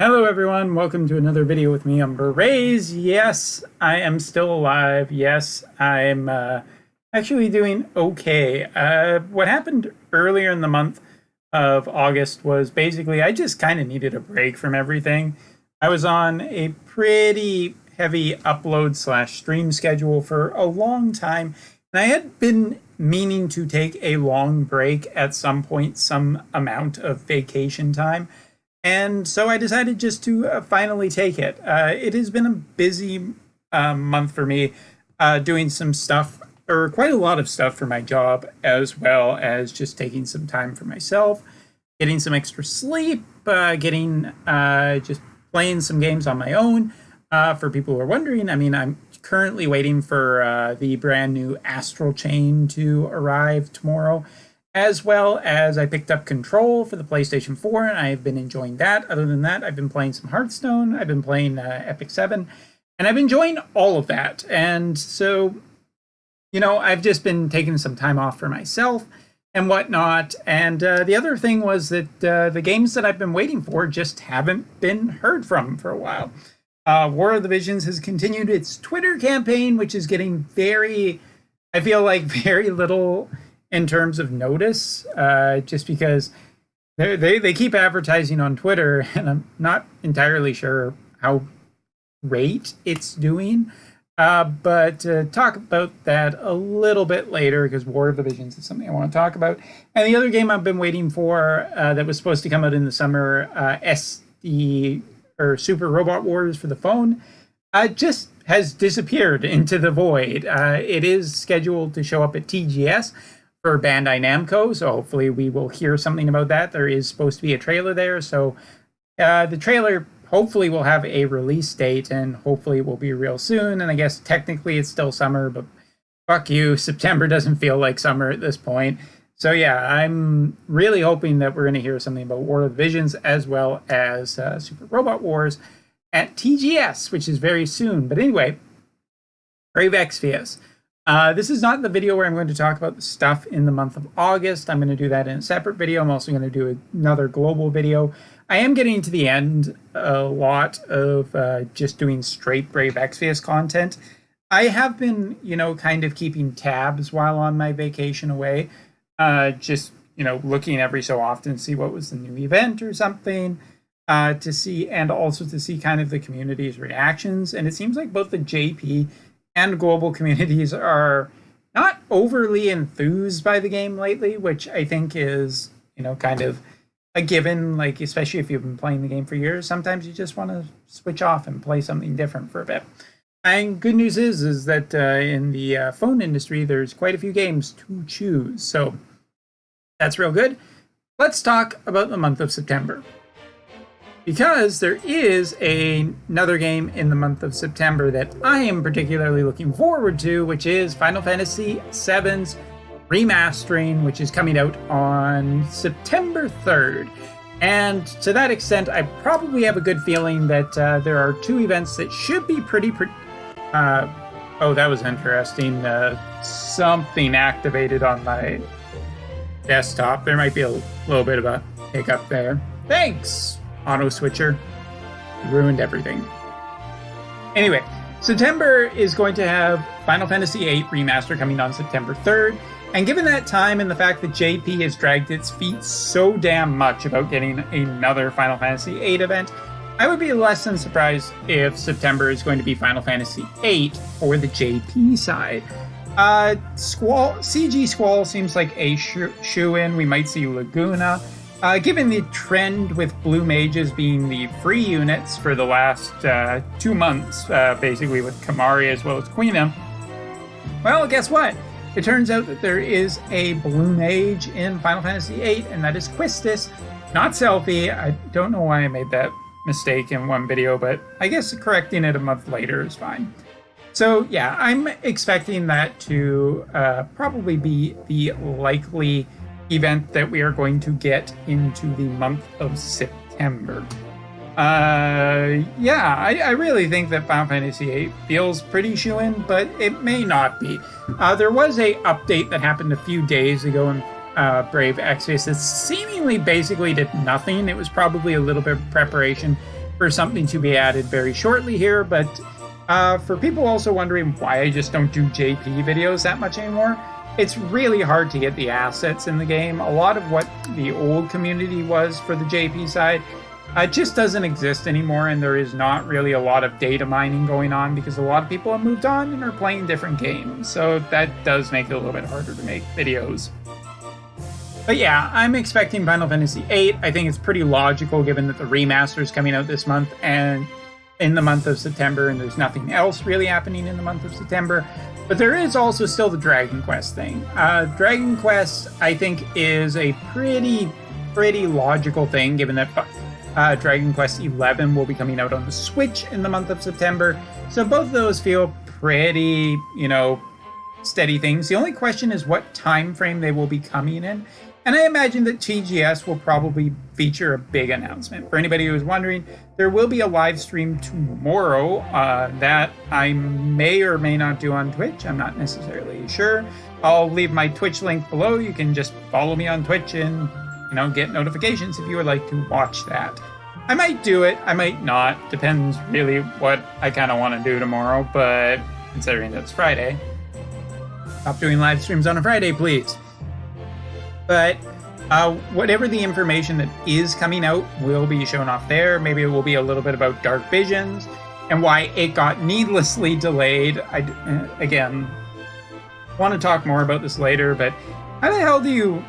Hello everyone, welcome to another video with me on Berets. Yes, I am still alive. Yes, I'm actually doing okay. What happened earlier in the month of August was basically I just kind of needed a break from everything. I was on a pretty heavy upload slash stream schedule for a long time, and I had been meaning to take a long break at some point, some amount of vacation time. And so I decided just to finally take it. It has been a busy month for me, doing some stuff, or quite a lot of stuff for my job, as well as just taking some time for myself, getting some extra sleep, getting just playing some games on my own. For people who are wondering, I mean, I'm currently waiting for the brand new Astral Chain to arrive tomorrow, as well as I picked up Control for the PlayStation 4, and I've been enjoying that. Other than that, I've been playing some Hearthstone, I've been playing Epic 7, and I've been enjoying all of that. And so, I've just been taking some time off for myself and whatnot. And the other thing was that the games that I've been waiting for just haven't been heard from for a while. War of the Visions has continued its Twitter campaign, which is getting I feel like very little in terms of notice, just because they keep advertising on Twitter, and I'm not entirely sure how great it's doing. But talk about that a little bit later, because War of the Visions is something I want to talk about. And the other game I've been waiting for that was supposed to come out in the summer, SD or Super Robot Wars for the phone, just has disappeared into the void. It is scheduled to show up at TGS for Bandai Namco, so hopefully we will hear something about that. There is supposed to be a trailer there, so the trailer hopefully will have a release date, and hopefully will be real soon. And I guess technically it's still summer, but fuck you, September doesn't feel like summer at this point. So yeah, I'm really hoping that we're going to hear something about War of the Visions as well as Super Robot Wars at TGS, which is very soon. But anyway, Brave Exvius. This is not the video where I'm going to talk about the stuff in the month of August. I'm going to do that in a separate video. I'm also going to do another global video. I am getting to the end a lot of just doing straight Brave Exvius content. I have been, kind of keeping tabs while on my vacation away. Just, looking every so often to see what was the new event or something to see, and also to see kind of the community's reactions. And it seems like both the JP and global communities are not overly enthused by the game lately, which I think is, kind of a given, like, especially if you've been playing the game for years. Sometimes you just want to switch off and play something different for a bit. And good news is that in the phone industry, there's quite a few games to choose. So that's real good. Let's talk about the month of September, because there is another game in the month of September that I am particularly looking forward to, which is Final Fantasy VII's remastering, which is coming out on September 3rd. And to that extent, I probably have a good feeling that there are two events that should be oh, that was interesting. Something activated on my desktop. There might be a little bit of a hiccup there. Thanks, auto switcher. Ruined everything. Anyway, September is going to have Final Fantasy VIII Remaster coming on September 3rd. And given that time and the fact that JP has dragged its feet so damn much about getting another Final Fantasy VIII event, I would be less than surprised if September is going to be Final Fantasy VIII for the JP side. CG Squall seems like a shoe-in. We might see Laguna. Given the trend with Blue Mages being the free units for the last 2 months, basically with Kamari as well as Queena, well, guess what? It turns out that there is a Blue Mage in Final Fantasy VIII, and that is Quistis, not Selphie. I don't know why I made that mistake in one video, but I guess correcting it a month later is fine. So yeah, I'm expecting that to probably be the likely event that we are going to get into the month of September. Yeah, I really think that Final Fantasy VIII feels pretty shoo-in, but it may not be. There was a update that happened a few days ago in Brave Exvius that seemingly basically did nothing. It was probably a little bit of preparation for something to be added very shortly here, but for people also wondering why I just don't do JP videos that much anymore, it's really hard to get the assets in the game. A lot of what the old community was for the JP side just doesn't exist anymore, and there is not really a lot of data mining going on because a lot of people have moved on and are playing different games, so that does make it a little bit harder to make videos. But yeah, I'm expecting Final Fantasy VIII. I think it's pretty logical given that the remaster is coming out this month and in the month of September, and there's nothing else really happening in the month of September. But there is also still the Dragon Quest thing. Dragon Quest, I think, is a pretty logical thing given that Dragon Quest XI will be coming out on the Switch in the month of September. So both of those feel pretty, steady things. The only question is what time frame they will be coming in. And I imagine that TGS will probably feature a big announcement. For anybody who is wondering, there will be a live stream tomorrow that I may or may not do on Twitch. I'm not necessarily sure. I'll leave my Twitch link below. You can just follow me on Twitch and get notifications if you would like to watch that. I might do it, I might not. Depends really what I kind of want to do tomorrow, but considering that's Friday, stop doing live streams on a Friday, please. But whatever the information that is coming out will be shown off there. Maybe it will be a little bit about Dark Visions and why it got needlessly delayed. Again, want to talk more about this later, but how the hell do you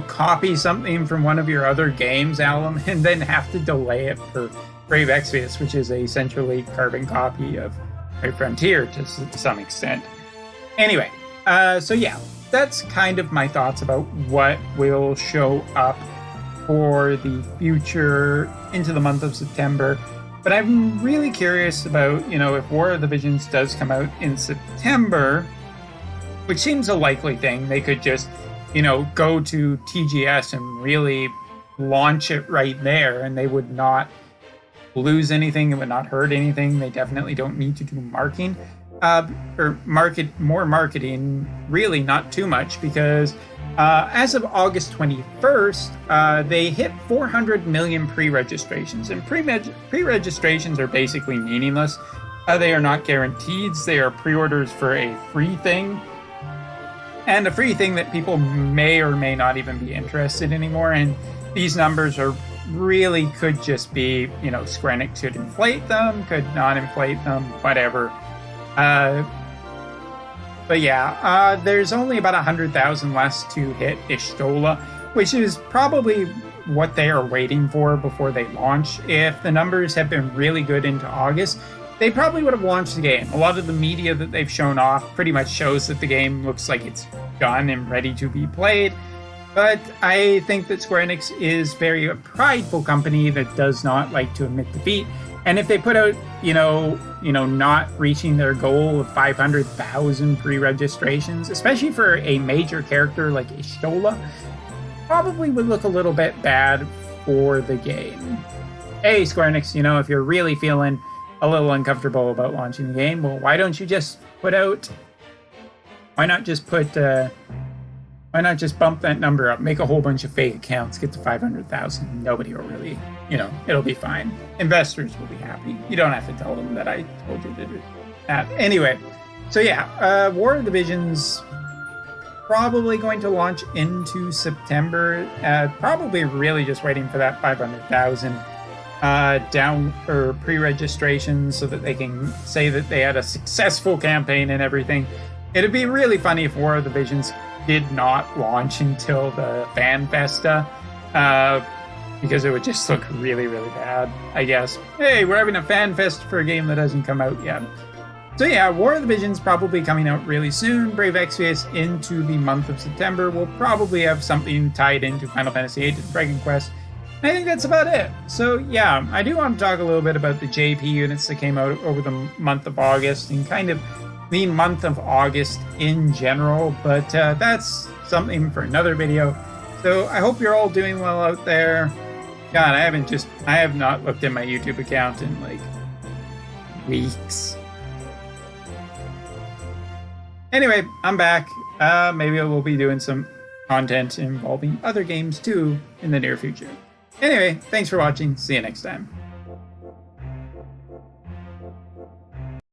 copy something from one of your other games, Alum, and then have to delay it for Brave Exvius, which is a essentially carbon copy of Brave Frontier to some extent. Anyway, so yeah, that's kind of my thoughts about what will show up for the future into the month of September. But I'm really curious about, if War of the Visions does come out in September, which seems a likely thing. They could just go to TGS and really launch it right there, and they would not lose anything. It would not hurt anything. They definitely don't need to do marketing, or more marketing, really not too much, because as of August 21st, they hit 400 million pre-registrations, and pre-registrations are basically meaningless. They are not guaranteed. They are pre-orders for a free thing. And a free thing that people may or may not even be interested in anymore. And these numbers could just be, Square Enix could inflate them, could not inflate them, whatever. But yeah, there's only about 100,000 less to hit Ishtola, which is probably what they are waiting for before they launch. If the numbers have been really good into August, they probably would have launched the game. A lot of the media that they've shown off pretty much shows that the game looks like it's done and ready to be played. But I think that Square Enix is a prideful company that does not like to admit defeat. And if they put out, not reaching their goal of 500,000 pre-registrations, especially for a major character like Ishtola, probably would look a little bit bad for the game. Hey, Square Enix, if you're really feeling a little uncomfortable about launching the game, well, why don't you just why not just bump that number up, make a whole bunch of fake accounts, get to 500,000, nobody will really, it'll be fine. Investors will be happy. You don't have to tell them that I told you to do that. Anyway, so yeah, War of the Visions probably going to launch into September, probably really just waiting for that 500,000 down or pre-registration so that they can say that they had a successful campaign and everything. It'd be really funny if War of the Visions did not launch until the Fan Festa, because it would just look really bad, I guess. Hey, we're having a Fan Fest for a game that hasn't come out yet. So yeah, War of the Visions probably coming out really soon. Brave Exvius into the month of September. We'll probably have something tied into Final Fantasy VIII and Dragon Quest. I think that's about it. So yeah, I do want to talk a little bit about the JP units that came out over the month of August and kind of the month of August in general, but that's something for another video. So I hope you're all doing well out there. God, I have not looked at my YouTube account in like weeks. Anyway, I'm back. Maybe I will be doing some content involving other games too in the near future. Anyway, thanks for watching. See you next time.